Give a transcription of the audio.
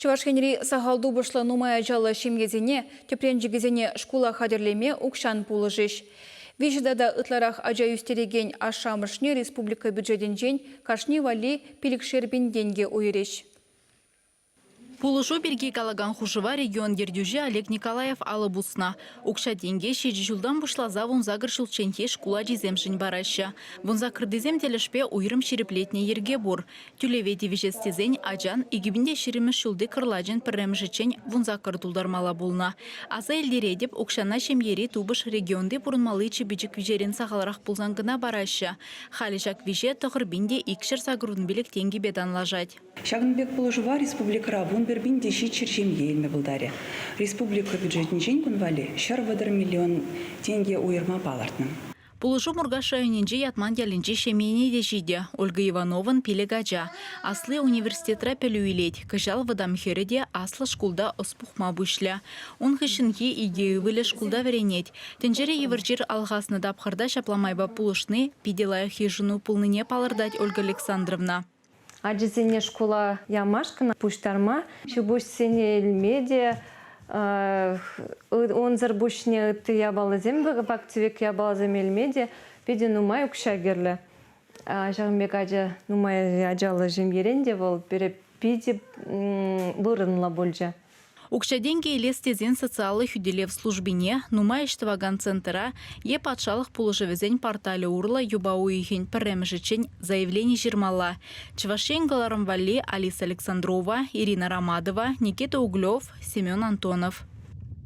Чувашхенри сахалду бышла нумая жалы шимгезене, тепленжігезене шкула хадерлеме укшан пулыжиш. Виждада ытларах ажа юстереген ашамышне республика бюджетен жен кашни вали пиликшербин деньги уйреш. Пулышу берге калаган хушыва регион дердюже Олег Николаев алыбусна. Укша деньги шеji жылдан бушлаза вунза гыршылченте шкула жиземшін бараща. Вунза кырдызем телешпе уйрым шереплетне ерге бур. Тюлеве вежестезен аджан игибінде шеремі шылды кырлажен пірремжечен вунза кырдулдармала булна. Аза елдередеп укшана шемьери тубыш регионды бұрынмалы чебичік вижерен сағаларақ пулзангына бараща. Халишак виже тұғырбінде икшір сагрудын билік тенги бедан лажать. Шагынбек пулыжыва республика Бун деши черчем елме булдаре. Республика бюджетен жен күнвали 4 миллион тенге уйырма палартным. Пулышу Мургаша юнинже ятман ялинже шемейне дешиде. Ольга Ивановын пелегача. Аслы университетра пелюилет. Кыжал вадам хереде аслы шкулда оспухма бышля. Он хышынки идею выле шкулда веренет. Тенджере евырчир алғасны дапхарда шапламайба пулышны пиделая хижину пулныне палырдать Ольга Александровна. Аджизене школа ямашкана пуштарма, шубушсене медиа, онзар бушне ты ябалазем, бактивек ябалазем медиа, педи нумай укшагерле. Жагмек аджа нумай аджала жемеренде вол пере пиди бурынла болжа. Укша деньги лестезен социалы хүделев службине, нумай иштываган центра, е патшалық пулыжевезен портали урла юба уйхен пірремжечен заявление жирмала. Чувашен Галарам Валли, Алиса Александрова, Ирина Рамадова, Никита Углев, Семен Антонов.